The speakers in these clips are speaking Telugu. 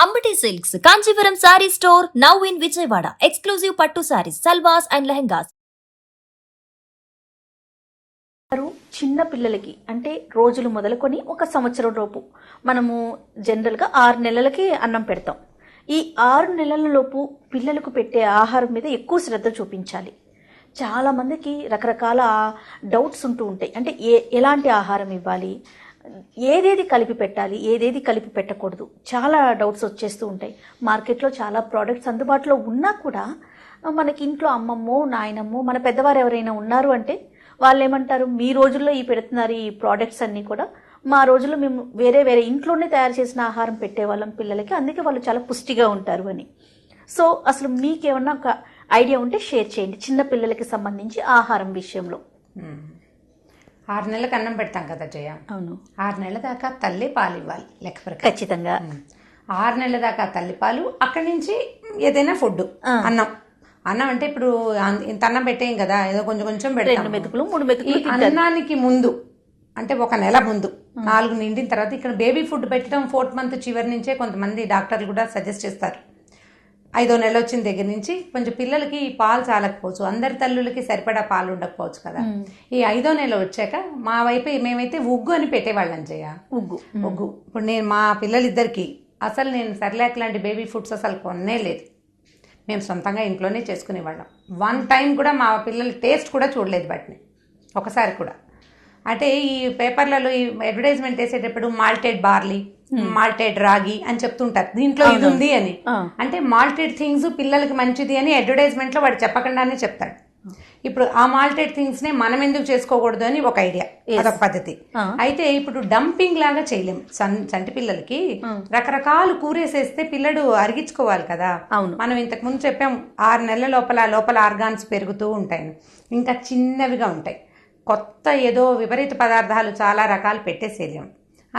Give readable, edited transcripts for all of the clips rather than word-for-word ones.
Ambati Silks, Kanchipuram Saree Store, now in Vijayawada. Exclusive Pattu Sarees, Salwas and Lehengas. చిన్న పిల్లలకి అంటే రోజులు మొదలుకొని ఒక సంవత్సరం లోపు మనము జనరల్గా 6 నెలలకి అన్నం పెడతాం. ఈ 6 నెలల లోపు పిల్లలకు పెట్టే ఆహారం మీద ఎక్కువ శ్రద్ధ చూపించాలి. చాలా మందికి రకరకాల డౌట్స్ ఉంటూ ఉంటాయి. అంటే ఎలాంటి ఆహారం ఇవ్వాలి, ఏదేది కలిపి పెట్టాలి, ఏదేది కలిపి పెట్టకూడదు, చాలా డౌట్స్ వచ్చేస్తూ ఉంటాయి. మార్కెట్లో చాలా ప్రోడక్ట్స్ అందుబాటులో ఉన్నా కూడా మనకి ఇంట్లో అమ్మమ్మో నాయనమ్మో మన పెద్దవారు ఎవరైనా ఉన్నారు అంటే వాళ్ళు ఏమంటారు, మీ రోజుల్లో ఈ పెడుతున్నారు ఈ ప్రోడక్ట్స్ అన్నీ కూడా, మా రోజుల్లో మేము వేరే వేరే ఇంట్లోనే తయారు చేసిన ఆహారం పెట్టేవాళ్ళం పిల్లలకి, అందుకే వాళ్ళు చాలా పుష్టిగా ఉంటారు అని. సో అసలు మీకేమన్నా ఒక ఐడియా ఉంటే షేర్ చేయండి చిన్న పిల్లలకి సంబంధించి ఆహారం విషయంలో. 6 నెలలకు అన్నం పెడతాం కదా జయ. అవును, 6 నెలల దాకా తల్లి పాలు ఇవ్వాలి లెక్క ప్రకారం. ఖచ్చితంగా 6 నెలల దాకా తల్లి పాలు, అక్కడి నుంచి ఏదైనా ఫుడ్. అన్నం అంటే ఇప్పుడు ఇంత అన్నం పెట్టేయం కదా, ఏదో కొంచెం కొంచెం పెడతాం. 2 మెతుకులు 3 మెతుకులు. అన్నానికి ముందు అంటే 1 నెల ముందు 4 నిండిన తర్వాత ఇక్కడ బేబీ ఫుడ్ పెట్టడం 4th మంత్ చివరి నుంచే కొంతమంది డాక్టర్లు కూడా సజెస్ట్ చేస్తారు. 5వ నెల వచ్చిన దగ్గర నుంచి కొంచెం పిల్లలకి పాలు చాలకపోవచ్చు, అందరి తల్లులకి సరిపడా పాలు ఉండకపోవచ్చు కదా. ఈ 5వ నెల వచ్చాక మా వైపు మేమైతే ఉగ్గు అని పెట్టేవాళ్ళం జయ. ఉగ్గు ఇప్పుడు నేను మా పిల్లలిద్దరికి అసలు నేను సెర్లాక్ లాంటి బేబీ ఫుడ్స్ అసలు కొన్నే లేదు. మేము సొంతంగా ఇంట్లోనే చేసుకునేవాళ్ళం. 1 టైం కూడా మా పిల్లలు టేస్ట్ కూడా చూడలేదు వాటిని, ఒకసారి కూడా. అంటే ఈ పేపర్లలో ఈ అడ్వర్టైజ్మెంట్ వేసేటప్పుడు మాల్టెడ్ బార్లీ, మాల్టెడ్ రాగి అని చెప్తుంటారు, దీంట్లో ఇది ఉంది అని. అంటే మాల్టెడ్ థింగ్స్ పిల్లలకి మంచిది అని అడ్వర్టైజ్మెంట్ లో వాడు చెప్పకుండానే చెప్తాడు. ఇప్పుడు ఆ మాల్టెడ్ థింగ్స్ నే మనం ఎందుకు చేసుకోకూడదు అని ఒక ఐడియా, అదొక పద్ధతి. అయితే ఇప్పుడు డంపింగ్ లాగా చేయలేము. చంటి పిల్లలకి రకరకాలు కూరేసేస్తే పిల్లడు అరిగించుకోవాలి కదా. మనం ఇంతకు ముందు చెప్పాం 6 నెలల లోపల ఆర్గాన్స్ పెరుగుతూ ఉంటాయి, ఇంకా చిన్నవిగా ఉంటాయి. కొత్త ఏదో విపరీత పదార్థాలు చాలా రకాలు పెట్టేసేలేము.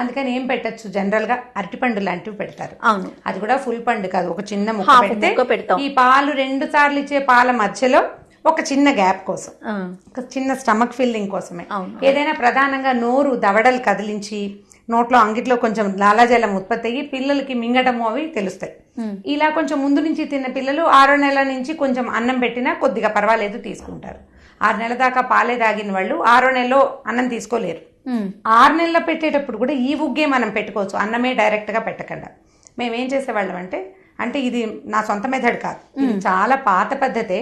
అందుకని ఏం పెట్టచ్చు, జనరల్ గా అరటిపండు లాంటివి పెడతారు. అది కూడా ఫుల్ పండు కాదు, ఒక చిన్న ముక్క పెడితే ఈ పాలు 2 సార్లు ఇచ్చే పాల మధ్యలో ఒక చిన్న గ్యాప్ కోసం, ఒక చిన్న స్టమక్ ఫిల్లింగ్ కోసమే. ఏదైనా ప్రధానంగా నోరు దవడలు కదిలించి నోట్లో అంగిట్లో కొంచెం లాలాజలం ఉత్పత్తి అయ్యి పిల్లలకి మింగటము అవి తెలుస్తాయి. ఇలా కొంచెం ముందు నుంచి తిన్న పిల్లలు 6వ నెల నుంచి కొంచెం అన్నం పెట్టినా కొద్దిగా పర్వాలేదు తీసుకుంటారు. 6 నెలల దాకా పాలే తాగిన వాళ్ళు 6వ నెలలో అన్నం తీసుకోలేరు. 6 నెలల పెట్టేటప్పుడు కూడా ఈ ఉగ్గే మనం పెట్టుకోవచ్చు, అన్నమే డైరెక్ట్ గా పెట్టకుండా. మేమేం చేసేవాళ్ళం అంటే ఇది నా సొంత మెథడ్ కాదు, ఇది చాలా పాత పద్ధతే.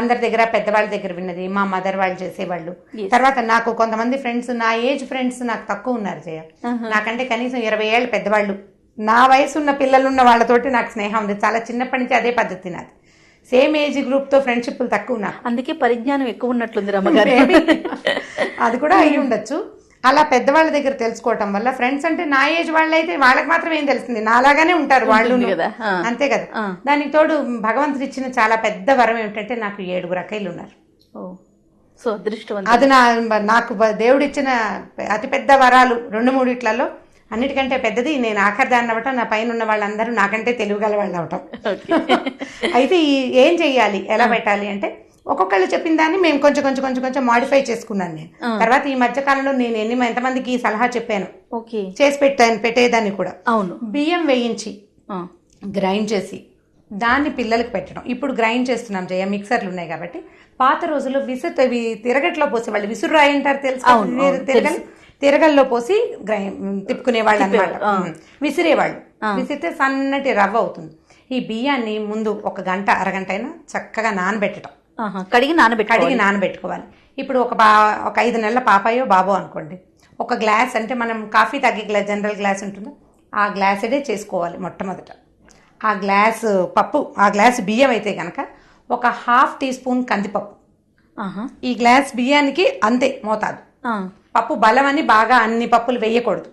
అందరి దగ్గర పెద్దవాళ్ళ దగ్గర విన్నది, మా మదర్ వాళ్ళు చేసేవాళ్ళు. తర్వాత నాకు కొంతమంది ఫ్రెండ్స్, నా ఏజ్ ఫ్రెండ్స్ నాకు తక్కువ ఉన్నారు జయ. నాకంటే కనీసం 20 ఏళ్ళు పెద్దవాళ్ళు, నా వయసు ఉన్న పిల్లలున్న వాళ్ళతోటి నాకు స్నేహం ఉంది. చాలా చిన్నప్పటి నుంచి అదే పద్ధతి నాది. సేమ్ ఏజ్ గ్రూప్ తో ఫ్రెండ్షిప్లు తక్కువ నాకు, అందుకే పరిజ్ఞానం ఎక్కువ ఉన్నట్లుంది రమ్మగారు. అది కూడా అయి ఉండొచ్చు. అలా పెద్దవాళ్ళ దగ్గర తెలుసుకోవటం వల్ల ఫ్రెండ్స్ అంటే నా ఏజ్ వాళ్ళైతే వాళ్ళకి మాత్రం ఏం తెలుస్తుంది, నాలాగానే ఉంటారు వాళ్ళు కదా, అంతే కదా. దానికి తోడు భగవంతుడు ఇచ్చిన చాలా పెద్ద వరం ఏమిటంటే నాకు 7 అక్కయ్యలు ఉన్నారు. సో అదృష్టం, అది నాకు దేవుడు ఇచ్చిన అతిపెద్ద వరాలు. 2-3 ఇట్లలో అన్నిటికంటే పెద్దది నేను ఆఖరిదాన్ని అవ్వటం, నా పైన ఉన్న వాళ్ళందరూ నాకంటే తెలివిగల వాళ్ళు అవటం. అయితే ఏం చెయ్యాలి, ఎలా పెట్టాలి అంటే ఒక్కొక్కళ్ళు చెప్పిన దాన్ని మేము కొంచెం కొంచెం కొంచెం కొంచెం మాడిఫై చేసుకున్నాను నేను. తర్వాత ఈ మధ్య కాలంలో నేను ఎంతమందికి సలహా చెప్పాను, చేసి పెట్టేదాన్ని కూడా. అవును, బియ్యం వేయించి గ్రైండ్ చేసి దాన్ని పిల్లలకు పెట్టడం. ఇప్పుడు గ్రైండ్ చేస్తున్నాం జయ, మిక్సర్లు ఉన్నాయి కాబట్టి. పాత రోజుల్లో తిరగట్లో పోసేవాళ్ళు, విసురు రాయి అంటారు తెలుసు, తిరగల్లో పోసి తిప్పుకునేవాళ్ళు అనమాట. విసిరేవాళ్ళు, విసిరితే సన్నటి రవ్వ అవుతుంది. ఈ బియ్యాన్ని ముందు 1 గంట అరగంట అయినా చక్కగా నానబెట్టడం, కడిగి నానబెట్టుకోవాలి. ఇప్పుడు ఒక 5 నెలల పాపాయో బాబో అనుకోండి, 1 గ్లాస్ అంటే మనం కాఫీ తాగే గ్లాస్, జనరల్ గ్లాస్ ఉంటుందో ఆ గ్లాసుడే చేసుకోవాలి మొట్టమొదట. ఆ గ్లాసు పప్పు, ఆ గ్లాసు బియ్యం అయితే కనుక ఒక 1/2 టీ స్పూన్ కందిపప్పు. ఈ గ్లాస్ బియ్యానికి అంతే మోతాదు. పప్పు బలం అని బాగా అన్ని పప్పులు వేయకూడదు,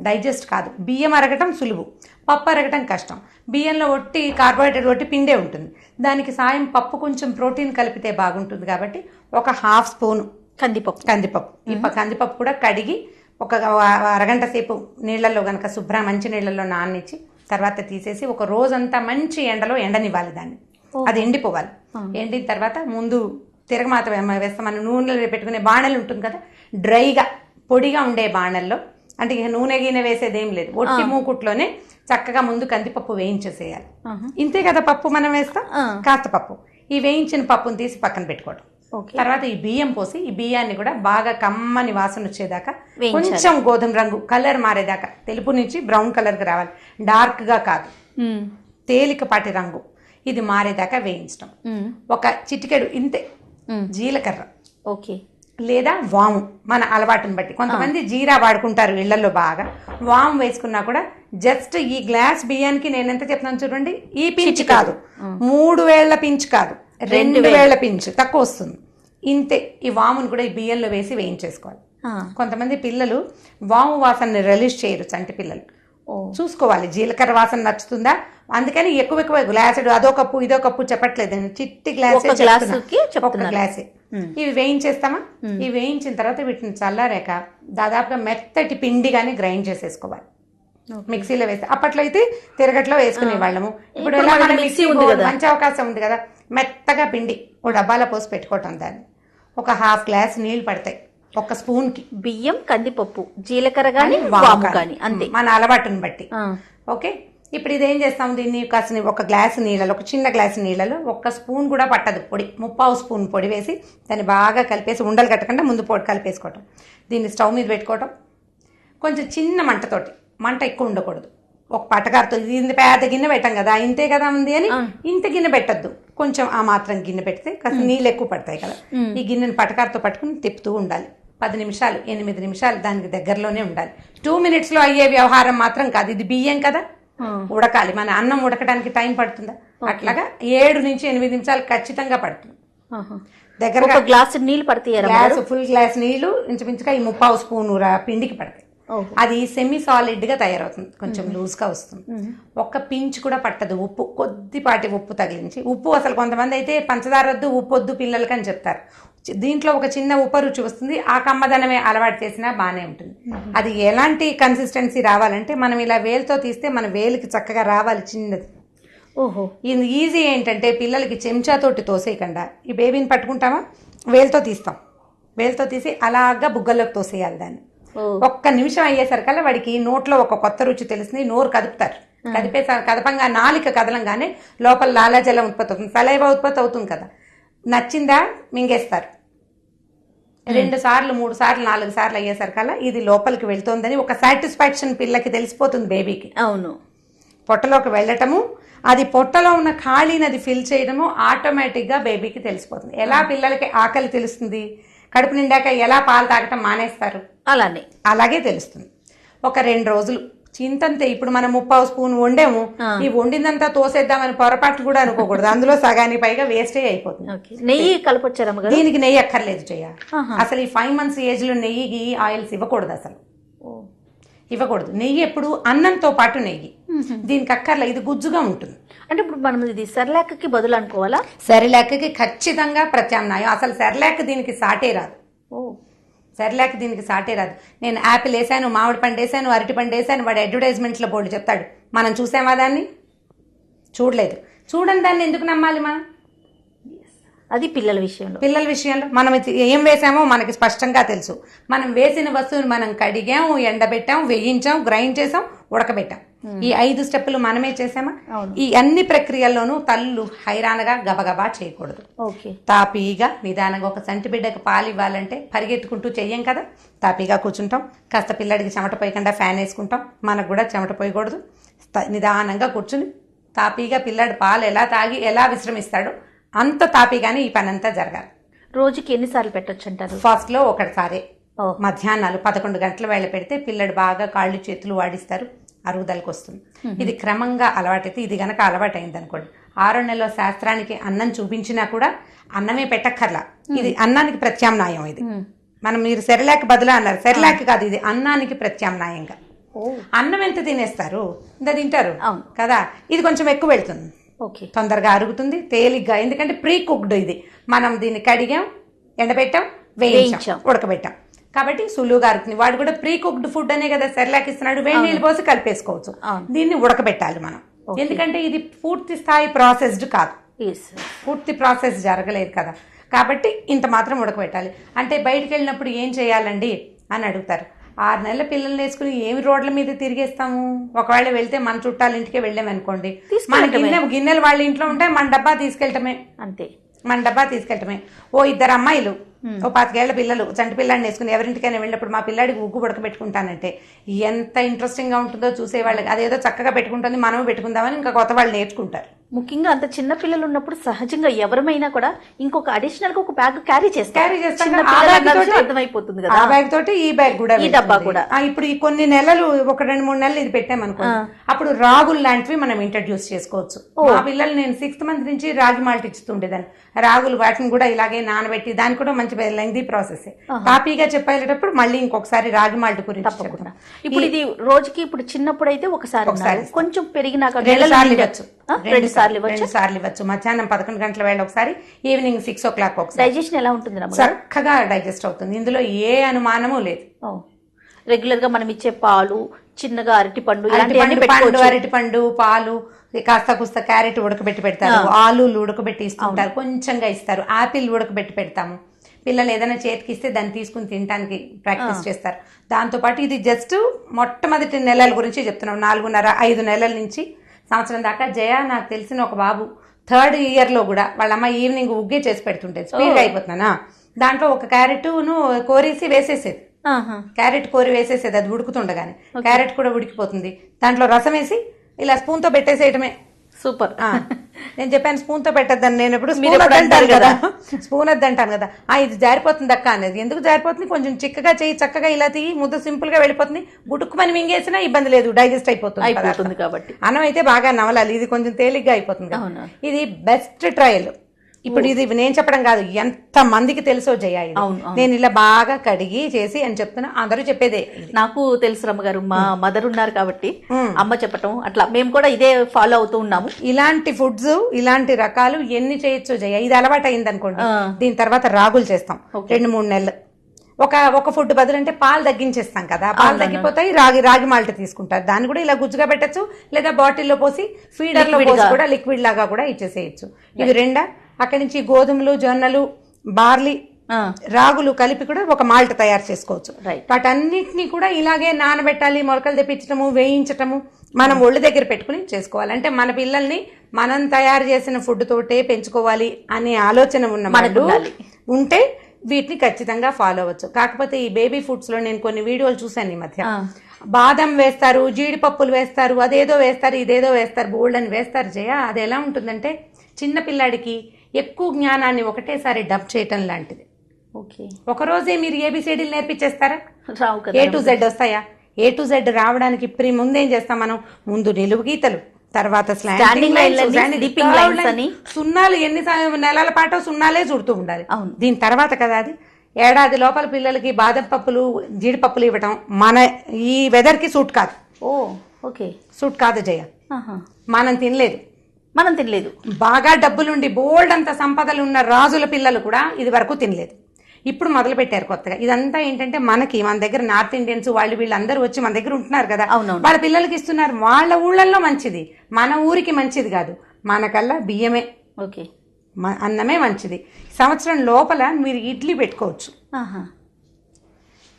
డైజెస్ట్ కాదు. బియ్యం అరగటం సులువు, పప్పు అరగటం కష్టం. బియ్యంలో ఒట్టి కార్బోహైడ్రేట్, ఒట్టి పిండే ఉంటుంది. దానికి సాయం పప్పు కొంచెం ప్రోటీన్ కలిపితే బాగుంటుంది కాబట్టి ఒక 1/2 స్పూన్ కందిపప్పు. ఈ కందిపప్పు కూడా కడిగి ఒక అరగంట సేపు నీళ్లలో గనక మంచి నీళ్లలో నాననిచ్చి తర్వాత తీసేసి ఒక రోజంతా మంచి ఎండలో ఎండనివ్వాలి దాన్ని. అది ఎండిపోవాలి. ఎండిన తర్వాత ముందు తిరగమాత వేస్తాం. మనం నూనెలో పెట్టుకునే బాణలు ఉంటుంది కదా, డ్రైగా పొడిగా ఉండే బాణల్లో అంటే ఇక నూనె గీనె వేసేది ఏం లేదు, ఒట్టి మూకుట్లోనే చక్కగా ముందు కందిపప్పు వేయించేసేయాలి. ఇంతే కదా పప్పు మనం వేస్తాం, కాస్త పప్పు. ఈ వేయించిన పప్పును తీసి పక్కన పెట్టుకోవడం. తర్వాత ఈ బియ్యం పోసి ఈ బియ్యాన్ని కూడా బాగా కమ్మని వాసన వచ్చేదాకా, కొంచెం గోధుమ రంగు కలర్ మారేదాకా, తెలుపు నుంచి బ్రౌన్ కలర్ కి రావాలి, డార్క్ గా కాదు, తేలికపాటి రంగు, ఇది మారేదాకా వేయించడం. ఒక చిటికెడు ఇంతే జీలకర్ర లేదా వాము, మన అలవాటుని బట్టి. కొంతమంది జీరా వాడుకుంటారు ఇళ్లలో బాగా, వాము వేసుకున్నా కూడా జస్ట్ ఈ గ్లాస్ బియ్యానికి నేను ఎంత చెప్తున్నాను చూడండి, ఈ పించ్ కాదు, 3 వేళ్ల పించ్ కాదు, 2 వేళ్ల పించ్, తక్కువ వస్తుంది. ఇంతే. ఈ వామును కూడా ఈ బియ్యంలో వేసి వేయించేసుకోవాలి. కొంతమంది పిల్లలు వాము వాసనని రిలీజ్ చేయరు, చంటి పిల్లలు. చూసుకోవాలి జీలకర్ర వాసన నచ్చుతుందా, అందుకని ఎక్కువ గ్లాసుడు అదో కప్పు ఇదో కప్పు చెప్పట్లేదు, చిట్టి గ్లాసే, ఒక గ్లాసే. ఇవి వేయించేస్తామా, ఇవి వేయించిన తర్వాత వీటిని చల్లారాక దాదాపుగా మెత్తటి పిండి గానీ గ్రైండ్ చేసేసుకోవాలి. మిక్సీలో వేస్తే, అప్పట్లో అయితే తిరగట్లో వేసుకునే వాళ్ళము, ఇప్పుడు ఎలా మన మిక్సీ మంచి అవకాశం ఉంది కదా, మెత్తగా పిండి ఓ డబ్బాలో పోసి పెట్టుకోవటం. దాన్ని ఒక హాఫ్ గ్లాస్ నీళ్లు పడతాయి, ఒక స్పూన్ కి. బియ్యం, కందిపప్పు, జీలకర్ర గానీ వాము గానీ, అంతే మన అలవాటుని బట్టి. ఓకే, ఇప్పుడు ఇదేం చేస్తాం, దీన్ని కాసిన ఒక గ్లాసు నీళ్ళలో, ఒక చిన్న గ్లాసు నీళ్ళలో 1 స్పూన్ కూడా పట్టదు పొడి, 3/4 స్పూన్ పొడి వేసి దాన్ని బాగా కలిపేసి, ఉండలు కట్టకుండా ముందు పొడి కలిపేసుకోవటం. దీన్ని స్టవ్ మీద పెట్టుకోవటం, కొంచెం చిన్న మంటతోటి, మంట ఎక్కువ ఉండకూడదు. ఒక పటకారతో, ఇది పెద్ద గిన్నె పెట్టాం కదా, ఇంతే కదా ఉంది అని ఇంత గిన్నె పెట్టద్దు, కొంచెం ఆ మాత్రం గిన్నె పెడితే కాస్త నీళ్ళు ఎక్కువ పడతాయి కదా. ఈ గిన్నెని పటకారతో పట్టుకుని తిప్పుతూ ఉండాలి. 10 నిమిషాలు 8 నిమిషాలు దానికి దగ్గరలోనే ఉండాలి. 2 minutes లో అయ్యే వ్యవహారం మాత్రం కాదు, ఇది బియ్యం కదా, ఉడకాలి. మన అన్నం ఉడకడానికి టైం పడుతుందా, అట్లాగా 7 నుంచి 8 నిమిషాలు ఖచ్చితంగా పడుతుంది. దగ్గరగా గ్లాసు నీళ్లు పడతాయి, గ్లాసు ఫుల్ గ్లాస్ నీళ్లు ఇంచుమించుగా ఈ 3/4 స్పూన్ పిండికి పడతాయి. అది సెమీ సాలిడ్ గా తయారవుతుంది, కొంచెం లూజ్ గా వస్తుంది. ఒక్క పించ్ కూడా పట్టదు ఉప్పు, కొద్దిపాటి ఉప్పు తగిలించి. ఉప్పు అసలు కొంతమంది అయితే పంచదార వద్దు, ఉప్పు వద్దు పిల్లలకి అని చెప్తారు. దీంట్లో ఒక చిన్న ఉప్పు రుచి వస్తుంది, ఆ కమ్మదనమే అలవాటు చేసినా బానే ఉంటుంది. అది ఎలాంటి కన్సిస్టెన్సీ రావాలంటే, మనం ఇలా వేలుతో తీస్తే మన వేలికి చక్కగా రావాలి, చిన్నది. ఇది ఈజీ ఏంటంటే, పిల్లలకి చెంచాతోటి తోసేయకుండా, ఈ బేబీని పట్టుకుంటామా, వేలుతో తీస్తాం, వేలుతో తీసి అలాగా బుగ్గల్లోకి తోసేయాలి దాన్ని. 1 నిమిషం అయ్యేసరికల్లా వాడికి నోట్లో ఒక కొత్త రుచి తెలిసింది, నోరు కదుపుతారు. కదపంగా నాలిక కదలంగానే లోపల లాలాజలం ఉత్పత్తి అవుతుంది, సలైవా ఉత్పత్తి అవుతుంది కదా, నచ్చిందా మింగేస్తారు. 2 సార్లు 3 సార్లు 4 సార్లు అయ్యేసరికల్లా ఇది లోపలికి వెళ్తోందని ఒక సాటిస్ఫాక్షన్ పిల్లకి తెలిసిపోతుంది, బేబీకి. అవును, పొట్టలోకి వెళ్ళటము, అది పొట్టలో ఉన్న ఖాళీని అది ఫిల్ చేయడము ఆటోమేటిక్ గా బేబీకి తెలిసిపోతుంది. ఎలా పిల్లలకి ఆకలి తెలుస్తుంది, కడుపు నిండాక ఎలా పాలు తాగటం మానేస్తారు, అలాగే తెలుస్తుంది. ఒక 2 రోజులు చింతంతే. ఇప్పుడు మనం 3/4 స్పూన్ వండాము, ఈ వండిందంతా తోసేద్దామని పొరపాటు కూడా అనుకోకూడదు, అందులో సగానికి పైగా వేస్టే అయిపోతుంది. నెయ్యి కలపొచ్చారమ్మ, దీనికి నెయ్యి అక్కర్లేదు చెయ్య. అసలు ఈ 5 months ఏజ్ లో నెయ్యి ఆయిల్స్ ఇవ్వకూడదు, అసలు ఇవ్వకూడదు. నెయ్యి ఎప్పుడు అన్నంతో పాటు నెయ్యి, దీనికి అక్కర్లే, ఇది గుజ్జుగా ఉంటుంది. అంటే ఇప్పుడు మనం ఇది సెర్లాక్ కి బదులు అనుకోవాలా? సెర్లాక్ కి ఖచ్చితంగా ప్రత్యామ్నాయం. అసలు సెర్లాక్ దీనికి సాటే రాదు, సెర్లాక్ దీనికి సాటే రాదు. నేను యాపిల్ వేసాను, మామిడి పండు వేసాను, అరటి పండు వేసాను, వాడు అడ్వర్టైజ్మెంట్ లో బోర్డు చెప్తాడు, మనం చూసామా దాన్ని? చూడలేదు. చూడని దాన్ని ఎందుకు నమ్మాలి మనం? అది పిల్లల విషయంలో మనం ఏం వేసామో మనకి స్పష్టంగా తెలుసు. మనం వేసిన వస్తువుని మనం కడిగాం, ఎండబెట్టాం, వేయించాం, గ్రైండ్ చేసాం, ఉడకబెట్టాం. ఈ 5 స్టెప్పులు మనమే చేసామా? ఈ అన్ని ప్రక్రియల్లోనూ తల్లు హైరానగా గబగబా చేయకూడదు. తాపీగా నిదానంగా. ఒక చంటి బిడ్డకు పాలు ఇవ్వాలంటే పరిగెత్తుకుంటూ చెయ్యం కదా, తాపీగా కూర్చుంటాం. కాస్త పిల్లడికి చెమట పోయకుండా ఫ్యాన్ వేసుకుంటాం, మనకు కూడా చెమట పోయకూడదు. నిదానంగా కూర్చుని తాపీగా పిల్లాడు పాలు ఎలా తాగి ఎలా విశ్రమిస్తాడో అంత తాపీగానే ఈ పని అంతా జరగాలి. రోజుకి ఎన్నిసార్లు పెట్టొచ్చు అంటారు? ఫస్ట్ లో 1 సారే, మధ్యాహ్నాలు 11 గంటల వేళ పెడితే పిల్లడు బాగా కాళ్ళు చేతులు వాడిస్తారు, అరుగుదలకు వస్తుంది. ఇది క్రమంగా అలవాటైతే, ఇది గనక అలవాటు అయింది అనుకోండి, 6 నెలల శాస్త్రానికి అన్నం చూపించినా కూడా అన్నమే పెట్టక్కర్లా. ఇది అన్నానికి ప్రత్యామ్నాయం. ఇది మనం మీరు సెర్లాక్ బదులు అన్నారు, సెర్లాక్ కాదు, ఇది అన్నానికి ప్రత్యామ్నాయంగా. అన్నం ఎంత తినేస్తారు, ఇంత తింటారు కదా, ఇది కొంచెం ఎక్కువ వెళ్తుంది, తొందరగా అరుగుతుంది, తేలిగ్గా. ఎందుకంటే ప్రీ కుక్డ్ ఇది, మనం దీన్ని కడిగాం, ఎండబెట్టాం, వేయించాం, ఉడకబెట్టాం, కాబట్టి సులువుగా అరుగుతుంది. వాడు కూడా ప్రీ కుక్డ్ ఫుడ్ అనే కదా సెర్లాక్ ఇస్తున్నాడు, వేడి నీళ్ళు పోసి కలిపేసుకోవచ్చు. దీన్ని ఉడకబెట్టాలి మనం, ఎందుకంటే ఇది పూర్తి స్థాయి ప్రాసెస్డ్ కాదు, పూర్తి ప్రాసెస్ జరగలేదు కదా, కాబట్టి ఇంత మాత్రం ఉడకబెట్టాలి. అంటే బయటికి వెళ్ళినప్పుడు ఏం చేయాలండి అని అడుగుతారు. 6 నెలల పిల్లల్ని వేసుకుని ఏమి రోడ్ల మీద తిరిగేస్తాము? ఒకవేళ వెళ్తే మన చుట్టాల ఇంటికే వెళ్ళామనుకోండి, మన గిన్నెలు వాళ్ళ ఇంట్లో ఉంటాయి, మన డబ్బా తీసుకెళ్ళటమే. అంతే, మన డబ్బా తీసుకెళ్ళటమే. ఓ 2 అమ్మాయిలు, ఓ 5 ఏళ్ల పిల్లలు చంటి పిల్లాడిని వేసుకుని ఎవరింటికైనా వెళ్ళినప్పుడు మా పిల్లాడికి ఉగ్గు ఉడకబెట్టుకుంటానంటే ఎంత ఇంట్రెస్టింగ్ గా ఉంటుందో చూసే వాళ్ళకి. అదేదో చక్కగా పెట్టుకుంటుంది, మనము పెట్టుకుందామని ఇంకా కొత్త వాళ్ళు నేర్చుకుంటారు. ముఖ్యంగా అంత చిన్న పిల్లలు ఉన్నప్పుడు సహజంగా ఎవరమైనా కూడా ఇంకొక అడిషనల్ గా ఒక బ్యాగ్ క్యారీ చేస్తాం. అర్థమైపోతుంది కదా, ఆ బ్యాగ్ తోటి ఈ బ్యాగ్ కూడా, ఈ డబ్బా కూడా. ఇప్పుడు ఈ కొన్ని నెలలు, ఒక 2-3 నెలలు ఇది పెట్టామనుకో, అప్పుడు రాగులు లాంటివి మనం ఇంట్రడ్యూస్ చేసుకోవచ్చు. మా పిల్లలు నేను 6th మంత్ నుంచి రాగి మాల్ట్ ఇస్తుండేదాన్ని. రాగులు వాటిని కూడా ఇలాగే నానబెట్టి, దానికి కూడా మంచి లెంగ్తీ ప్రాసెస్. కాపీగా చెప్పేటప్పుడు మళ్ళీ ఇంకొకసారి రాగి మాల్ట్ గురించి తప్పకుండా. ఇప్పుడు ఇది రోజుకి, ఇప్పుడు చిన్నప్పుడు అయితే ఒకసారి, కొంచెం పెరిగినాక 2 సార్లు ఇవ్వచ్చు. 2 సార్లు ఇవ్వచ్చు. మధ్యాహ్నం 11 గంటల వేళ ఒకసారి, ఈవినింగ్ 6 o'clock ఒకసారి. డైజెషన్ ఎలా ఉంటుంది? చక్కగా డైజెస్ట్ అవుతుంది, ఇందులో ఏ అనుమానము లేదు. రెగ్యులర్ గా మనం ఇచ్చే పాలు, చిన్నగా అరటిపండు, అరటిపండు, పాలు, కాస్త కుస్త క్యారెట్ ఉడకబెట్టి పెడతారు, ఆలూలు ఉడకబెట్టి ఇస్తుంటారు, కొంచెంగా ఇస్తారు, ఆపిల్ ఉడకబెట్టి పెడతాము. పిల్లలు ఏదైనా చేతికి ఇస్తే దాన్ని తీసుకుని తినడానికి ప్రాక్టీస్ చేస్తారు. దాంతోపాటు ఇది జస్ట్ మొట్టమొదటి నెలల గురించి చెప్తున్నాం. 4.5-5 నెలల నుంచి సంవత్సరం దాకా. జయ నాకు తెలిసిన ఒక బాబు 3rd year లో కూడా వాళ్ళ అమ్మ ఈవినింగ్ ఉగ్గే చేసి పెడుతుంటేది. స్పీడ్గా అయిపోతున్నానా, దాంట్లో ఒక క్యారెట్ను కోరేసి వేసేసేది. క్యారెట్ కోరి వేసేసేది, అది ఉడుకుతుండగానే క్యారెట్ కూడా ఉడికిపోతుంది. దాంట్లో రసం వేసి ఇలా స్పూన్ తో పెట్టేసేయటమే. సూపర్. నేను చెప్పాను స్పూన్ తో పెట్టద్దని. నేను ఎప్పుడు స్పూన్ వద్దంటాను కదా, ఇది జారిపోతుంది అక్క అనేది. ఎందుకు జారిపోతుంది? కొంచెం చిక్కగా చేయి, చక్కగా ఇలా తీయి, ముద్ద సింపుల్ గా వెళ్ళిపోతుంది. గుటుక్కుమని మింగేసినా ఇబ్బంది లేదు, డైజెస్ట్ అయిపోతుంది కాబట్టి. అన్నం అయితే బాగా నవలాలి, ఇది కొంచెం తేలిగ్గా అయిపోతుంది. ఇది బెస్ట్ ట్రయల్. ఇప్పుడు ఇది నేను చెప్పడం కాదు, ఎంత మందికి తెలుసో జయ. నేను ఇలా బాగా కడిగి చేసి అని చెప్తున్నా, అందరూ చెప్పేదే. నాకు తెలుసు రమ్మగారు, మా మదర్ ఉన్నారు కాబట్టి అమ్మ చెప్పటం, అట్లా మేము కూడా ఇదే ఫాలో అవుతూ ఉన్నాము. ఇలాంటి ఫుడ్స్, ఇలాంటి రకాలు ఎన్ని చేయొచ్చో జయ. ఇది అలవాటు అయింది అనుకోండి, దీని తర్వాత రాగులు చేస్తాం 2-3 నెలలు. ఒక ఫుడ్ బదులు అంటే పాలు తగ్గించేస్తాం కదా, పాలు తగ్గిపోతాయి, రాగి మాల్ట్ తీసుకుంటారు. దాన్ని కూడా ఇలా గుజ్జుగా పెట్టచ్చు, లేదా బాటిల్లో పోసి ఫీడర్ లో పోసి కూడా లిక్విడ్ లాగా కూడా ఇచ్చేసేయచ్చు. ఇవి 2. అక్కడి నుంచి గోధుమలు, జొన్నలు, బార్లీ, రాగులు కలిపి కూడా ఒక మాల్ట్ తయారు చేసుకోవచ్చు. వాటన్నిటిని కూడా ఇలాగే నానబెట్టాలి, మొలకలు తెప్పించటము, వేయించటము, మనం ఒళ్ళు దగ్గర పెట్టుకుని చేసుకోవాలి. అంటే మన పిల్లల్ని మనం తయారు చేసిన ఫుడ్ తోటే పెంచుకోవాలి అనే ఆలోచన ఉన్న మనకు ఉంటే వీటిని ఖచ్చితంగా ఫాలో అవ్వచ్చు. కాకపోతే ఈ బేబీ ఫుడ్స్ లో నేను కొన్ని వీడియోలు చూశాను ఈ మధ్య. బాదం వేస్తారు, జీడిపప్పులు వేస్తారు, అదేదో వేస్తారు, ఇదేదో వేస్తారు, బోల్డ్ అని వేస్తారు జయ. అది ఎలా ఉంటుందంటే చిన్న పిల్లాడికి ఎక్కువ జ్ఞానాన్ని ఒకటేసారి డబ్ చేయటం లాంటిది. ఒకరోజే మీరు ఏబిసిడీలు నేర్పించేస్తారా? A to Z వస్తాయా? A to Z రావడానికి ముందేం చేస్తాం మనం? ముందు నిలువు గీతలు, తర్వాత సున్నాలు, ఎన్ని నెలల పాటు సున్నాలే చుడుతూ ఉండాలి. దీని తర్వాత కదా అది. ఏడాది లోపల పిల్లలకి బాదం పప్పులు, జీడిపప్పులు ఇవ్వటం మన ఈ వెదర్ కి సూట్ కాదు. సూట్ కాదు జయ. మనం తినలేదు. బాగా డబ్బులుండి బోల్డ్ అంత సంపదలు ఉన్న రాజుల పిల్లలు కూడా ఇది వరకు తినలేదు. ఇప్పుడు మొదలు పెట్టారు కొత్తగా. ఇదంతా ఏంటంటే మనకి, మన దగ్గర నార్త్ ఇండియన్స్ వీళ్ళందరూ వచ్చి మన దగ్గర ఉంటున్నారు కదా, వాళ్ళ పిల్లలకి ఇస్తున్నారు. వాళ్ళ ఊళ్ళల్లో మంచిది, మన ఊరికి మంచిది కాదు. మనకల్లా బియ్యమే, అన్నమే మంచిది. సంవత్సరం లోపల మీరు ఇడ్లీ పెట్టుకోవచ్చు.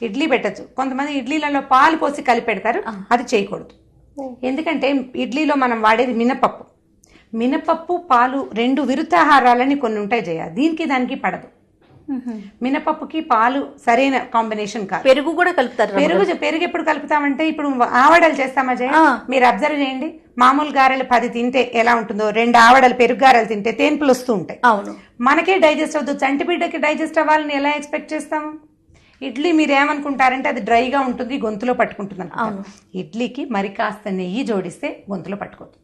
ఇడ్లీ పెట్టచ్చు. కొంతమంది ఇడ్లీలలో పాలు పోసి కలిపి పెడతారు, అది చేయకూడదు. ఎందుకంటే ఇడ్లీలో మనం వాడేది మినపప్పు. మినపప్పు, పాలు 2 విరుద్ధాహారాలని కొన్ని ఉంటాయి జయ. దీనికి దానికి పడదు. మినపప్పుకి పాలు సరైన కాంబినేషన్ కాదు. పెరుగు కూడా కలుపుతారు. పెరుగు ఎప్పుడు కలుపుతామంటే, ఇప్పుడు ఆవడలు చేస్తామా జయ, మీరు అబ్జర్వ్ చేయండి. మామూలు గారెలు 10 తింటే ఎలా ఉంటుందో, 2 ఆవడలు పెరుగు గారెలు తింటే తేన్పులు వస్తూ ఉంటాయి. మనకే డైజెస్ట్ అవుతుంది, చంటి బిడ్డకి డైజెస్ట్ అవ్వాలని ఎలా ఎక్స్పెక్ట్ చేస్తాము? ఇడ్లీ మీరు ఏమనుకుంటారంటే అది డ్రైగా ఉంటుంది, గొంతులో పట్టుకుంటుంది అనుకుంటారు. ఇడ్లీకి మరి కాస్త నెయ్యి జోడిస్తే గొంతులో పట్టుకోదు.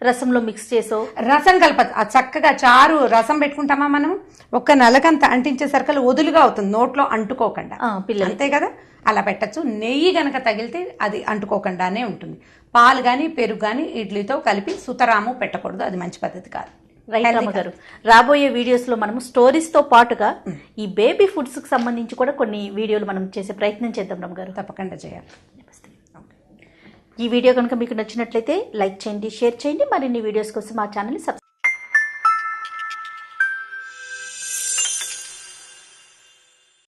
రసంలో మిక్స్ చేసో రసం కలపదు. చక్కగా చారు రసం పెట్టుకుంటామా మనం, ఒక్క నలకంత అంటించే సరుకులు వదులుగా అవుతుంది, నోట్లో అంటుకోకుండా. అంతే కదా, అలా పెట్టచ్చు. నెయ్యి గనక తగిలితే అది అంటుకోకుండానే ఉంటుంది. పాలు గాని పెరుగు గాని ఇడ్లీతో కలిపి సుతరాము పెట్టకూడదు, అది మంచి పద్ధతి కాదు. గారు, రాబోయే వీడియోస్ లో మనం స్టోరీస్ తో పాటుగా ఈ బేబీ ఫుడ్స్ కి సంబంధించి కూడా కొన్ని వీడియోలు మనం చేసే ప్రయత్నం చేద్దాం రమ్మ గారు. తప్పకుండా చేయాలి. ఈ వీడియో కనుక మీకు నచ్చినట్లయితే లైక్ చేయండి, షేర్ చేయండి. మరిన్ని వీడియోస్ కోసం మా ఛానల్ ని